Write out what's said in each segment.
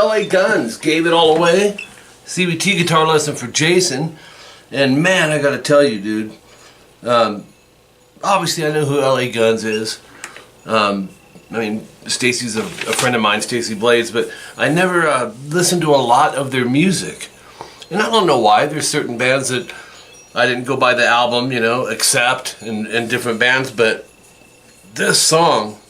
LA Guns gave it all away. CVT guitar lesson for Jason. And man, I gotta tell you, dude. Obviously, I know who LA Guns is. I mean, Stacy's a friend of mine, Stacy Blades, but I never listened to a lot of their music. And I don't know why. There's certain bands that I didn't go by the album, you know, Accept and different bands, but this song,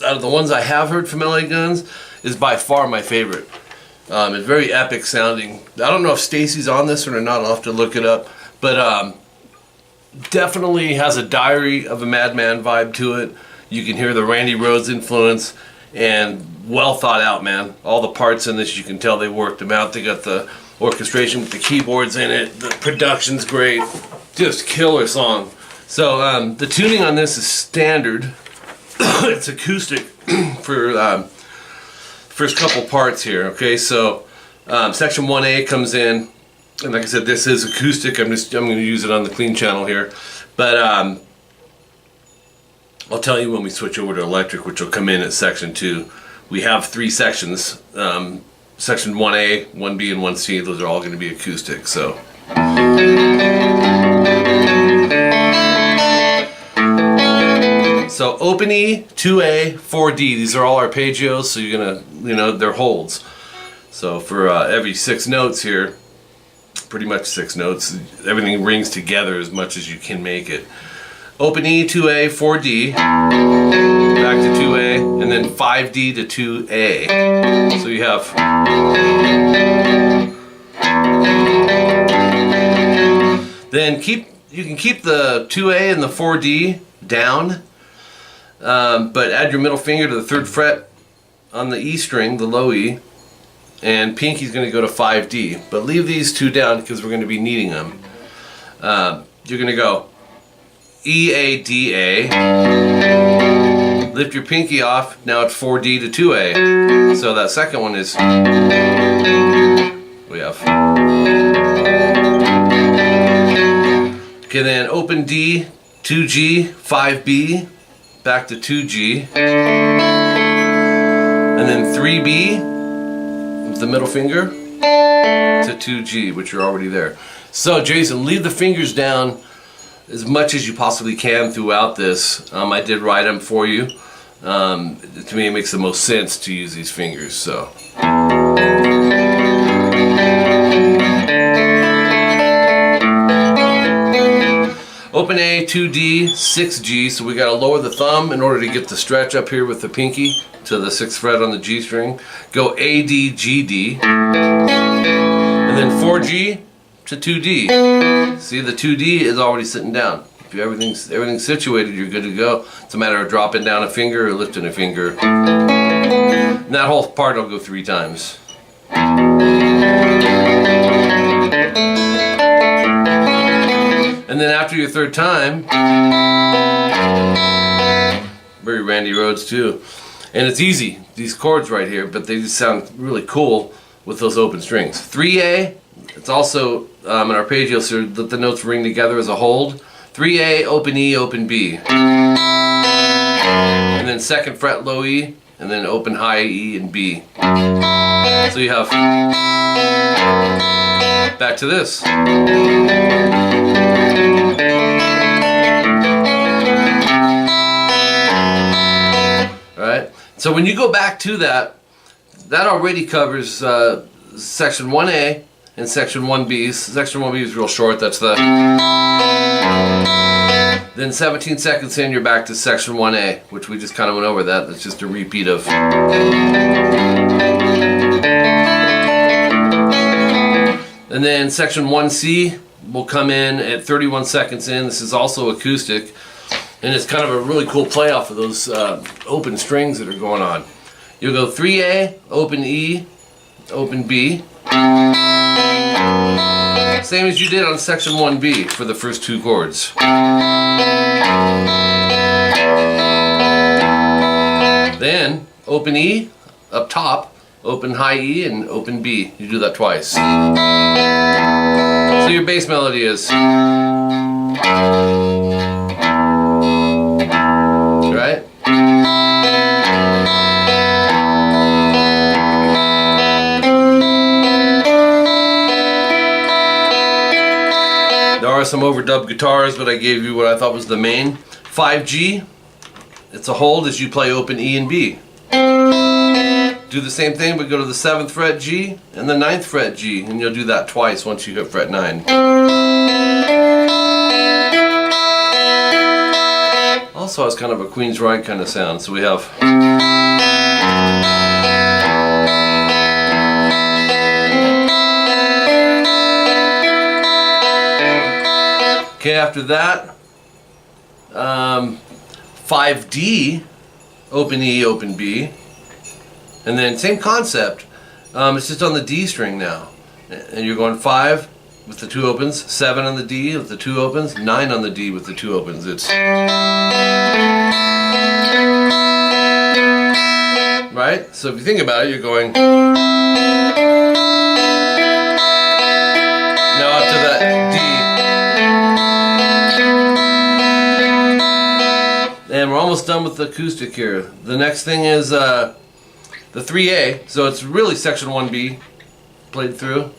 out of the ones I have heard from LA Guns, is by far my favorite. It's very epic sounding. I don't know if Stacy's on this or not. I'll have to look it up. But definitely has a Diary of a Madman vibe to it. You can hear the Randy Rhoads influence, and well thought out, man. All the parts in this, you can tell they worked them out. They got the orchestration with the keyboards in it. The production's great. Just killer song. So the tuning on this is standard. It's acoustic for first couple parts here. Okay, so section 1A comes in, and like I said, this is acoustic. I'm going to use it on the clean channel here, but I'll tell you when we switch over to electric, which will come in at section 2. We have 3 sections. Section 1A, 1B, and 1C. Those are all going to be acoustic. So. So open E, 2A, 4D. These are all arpeggios, so you're gonna, you know, they're holds. So for every 6 notes here, pretty much 6 notes, everything rings together as much as you can make it. Open E, 2A, 4D, back to 2A, and then 5D to 2A. So you have. Then you can keep the 2A and the 4D down. But add your middle finger to the 3rd fret on the E string, the low E, and pinky's going to go to 5D. But leave these 2 down because we're going to be needing them. You're going to go E, A, D, A. Lift your pinky off. Now it's 4D to 2A. So that second one is. We have. Okay, then open D, 2G, 5B. Back to 2G, and then 3B with the middle finger to 2G, which are already there. So Jason, leave the fingers down as much as you possibly can throughout this. I did write them for you. To me it makes the most sense to use these fingers. So. Open A, 2D, 6G, so we got to lower the thumb in order to get the stretch up here with the pinky to the 6th fret on the G string. Go A, D, G, D, and then 4G to 2D. See, the 2D is already sitting down. If everything's situated, you're good to go. It's a matter of dropping down a finger or lifting a finger. And that whole part will go 3 times. And then after your 3rd time, very Randy Rhoads too. And it's easy, these chords right here, but they just sound really cool with those open strings. 3A, it's also an arpeggio, so that the notes ring together as a hold. 3A, open E, open B. And then 2nd fret low E, and then open high E and B. So you have, back to this. Alright, so when you go back to that already covers section 1A and section 1B. Section 1B is real short, that's the. Then 17 seconds in, you're back to section 1A, which we just kind of went over that. That's just a repeat of. And then section 1C will come in at 31 seconds in. This is also acoustic. And it's kind of a really cool play off of those open strings that are going on. You'll go 3A, open E, open B. Same as you did on section 1B for the first 2 chords. Then open E up top, open high E, and open B. You do that twice. So your bass melody is. Right? some overdubbed guitars, but I gave you what I thought was the main. 5G, it's a hold as you play open E and B. Do the same thing, but go to the 7th fret G and the 9th fret G, and you'll do that twice once you hit fret 9. Also has kind of a Queen's Ride kind of sound, so we have. Okay, after that, 5D, open E, open B, and then same concept, it's just on the D string now, and you're going 5 with the 2 opens, 7 on the D with the 2 opens, 9 on the D with the 2 opens. It's right? So if you think about it, you're going now up to that D. And we're almost done with the acoustic here. The next thing is the 3A. So it's really section 1B played through.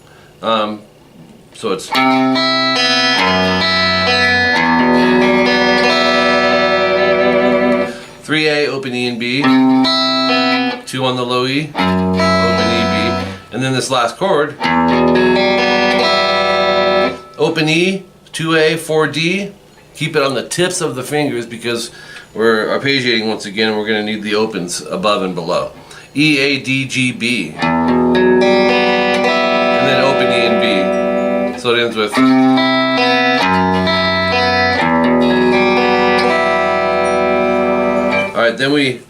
So it's 3A, open E and B, 2 on the low E, open E, B, and then this last chord, open E, 2A, 4D, keep it on the tips of the fingers because we're arpeggiating once again and we're going to need the opens above and below. E, A, D, G, B, and then open E and B. So it ends with. Alright, then we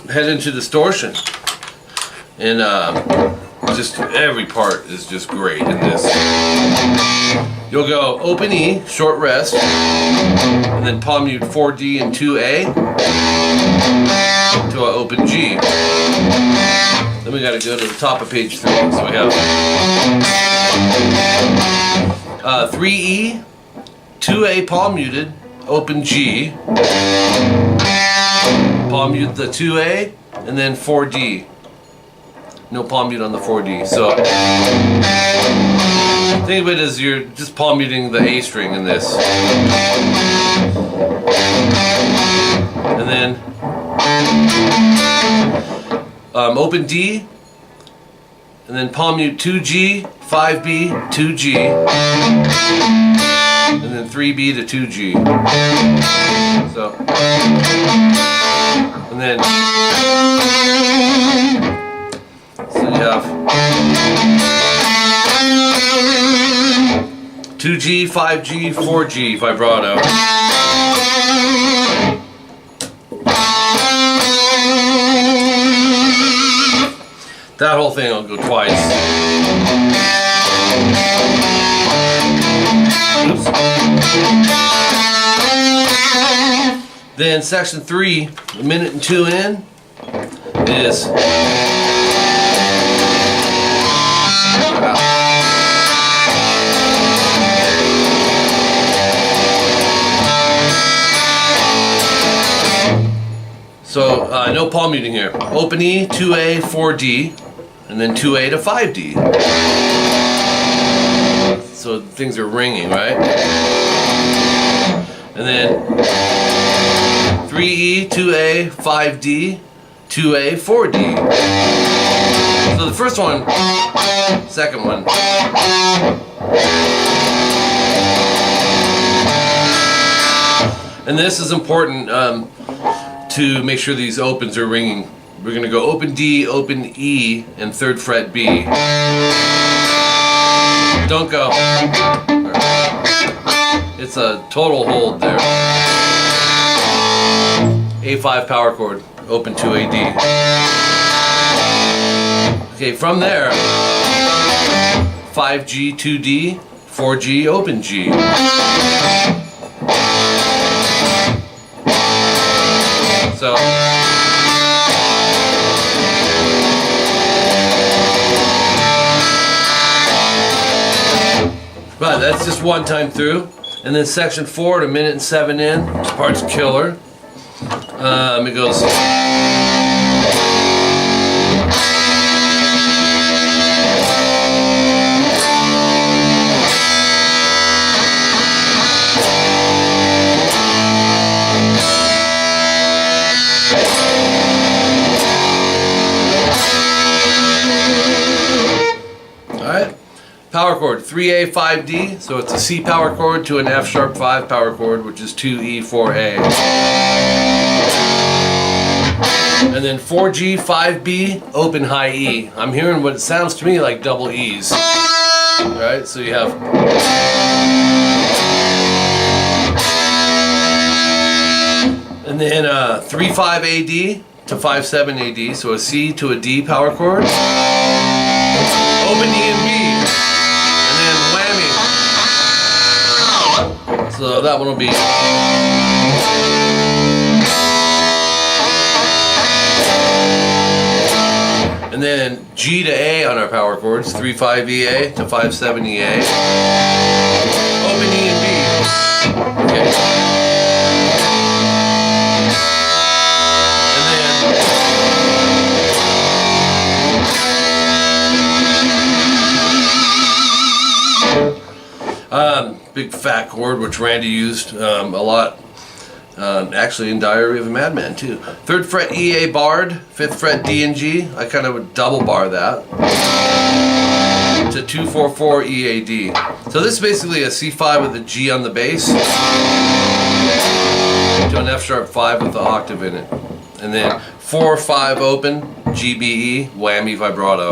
head into distortion. And just every part is just great in this. You'll go open E, short rest, and then palm mute 4D and 2A to an open G. Then we got to go to the top of page 3. So we have 3E, 2A palm muted, open G, palm mute the 2A, and then 4D. No palm mute on the 4D. So think of it as you're just palm muting the A string in this. And then open D, and then palm mute 2G, 5B, 2G, and then 3B to 2G. So, and then, so you have 2G, 5G, 4G vibrato. That whole thing I'll go twice. Oops. Then section 3, a minute and 2 in, is so no palm muting here. Open E, 2A, 4D, and then 2A to 5D. So things are ringing, right? And then 3E, 2A, 5D, 2A, 4D. So the first one, second one. And this is important to make sure these opens are ringing. We're going to go open D, open E, and 3rd fret B. Don't go. It's a total hold there. A5 power chord, open 2AD. Okay, from there, 5G, 2D, 4G, open G. So, but that's just one time through. And then section 4 at 1 minute and 7 in, this part's killer. It goes. Power chord, 3A, 5D, so it's a C power chord to an F sharp 5 power chord, which is 2E, 4A. And then 4G, 5B, open high E. I'm hearing what sounds to me like double E's. Right, so you have... And then 3-5 AD to 5-7 AD, so a C to a D power chord. Open E and B. And then whammy. So that one will be... And then G to A on our power chords, 3-5 EA to 5-7 EA. Open E and B. Okay. Big fat chord, which Randy used a lot, actually in Diary of a Madman too. 3rd fret EA barred, 5th fret D and G. I kind of would double bar that to 2-4-4 EAD. So this is basically a C5 with a G on the bass to an F sharp 5 with the octave in it, and then 4-5 open GBE whammy vibrato.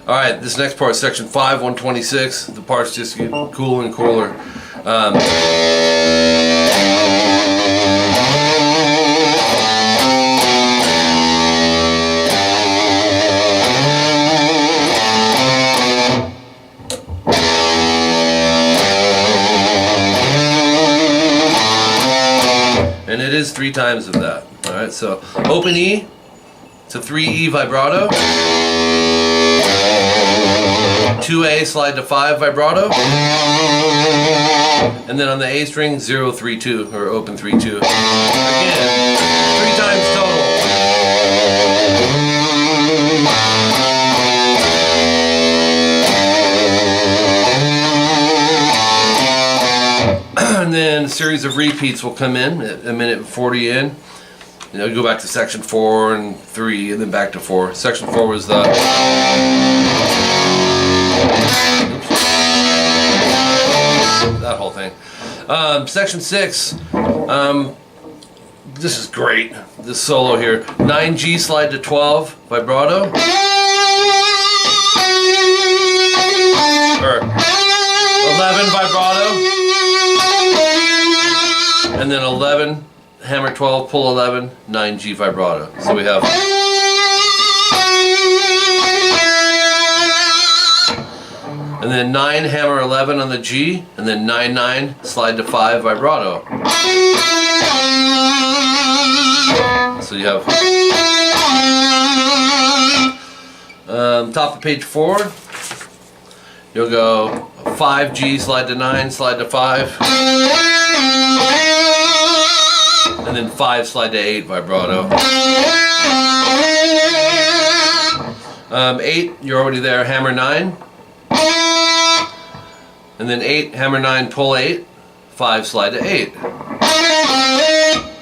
Alright, this next part is section 5, 126. The parts just get cooler and cooler. And it is 3 times of that. Alright, so open E to 3E vibrato. 2A slide to 5 vibrato, and then on the A string 0-3-2 or open 3-2. Again, 3 times total. And then a series of repeats will come in at 1:40 in. You know, go back to section 4 and 3, and then back to 4. Section 4 was the... that whole thing. Section 6, this is great, this solo here. 9G slide to 12 vibrato. Or 11 vibrato. And then 11, hammer 12, pull 11, 9G vibrato. So we have... And then 9 hammer 11 on the G, and then 9-9 slide to 5 vibrato. So you have top of page 4. You'll go 5G slide to 9 slide to 5, and then 5 slide to 8 vibrato. 8, you're already there, hammer 9. And then 8, hammer 9, pull 8, 5 slide to 8.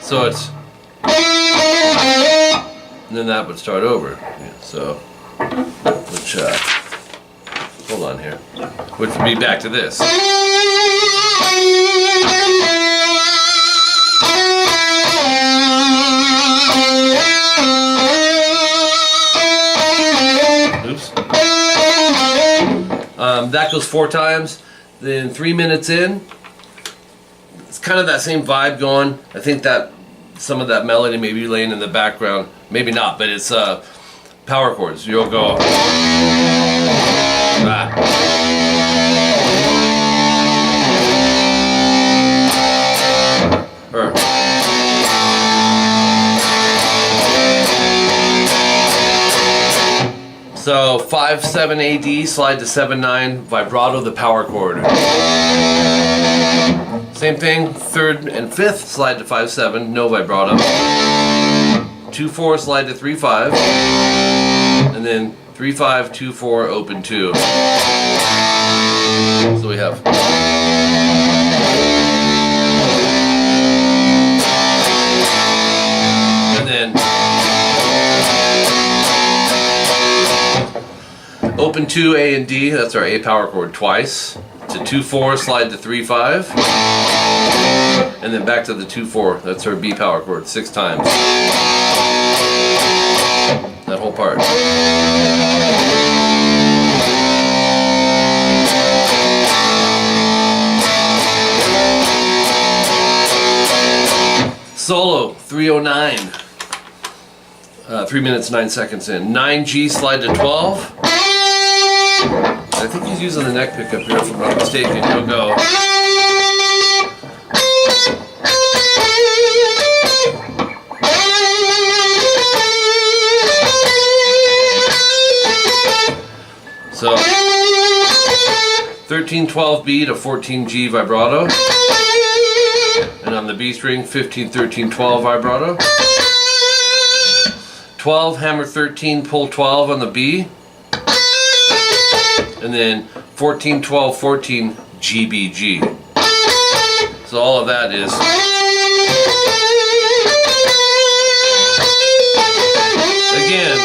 So it's... And then that would start over. Yeah, so, which, hold on here. Which would be back to this. Oops. That goes 4 times. Then 3 minutes in, it's kind of that same vibe going. I think that some of that melody may be laying in the background. Maybe not, but it's power chords. You'll go... So 5-7 AD slide to 7-9 vibrato the power chord. Same thing, 3rd and 5th slide to 5-7, no vibrato. 2-4 slide to 3-5, and then 3-5 2-4 open 2. So we have. And then open 2, A and D, that's our A power chord twice. To 2-4, slide to 3-5. And then back to the 2-4, that's our B power chord 6 times. That whole part. Solo, 309. 3 minutes, 9 seconds in. 9G, slide to 12. I think he's using the neck pickup here, if I'm not mistaken. He'll go. So, 13-12B to 14G vibrato. And on the B string, 15-13-12 vibrato. 12, hammer 13, pull 12 on the B. And then 14-12-14 GBG. So all of that is again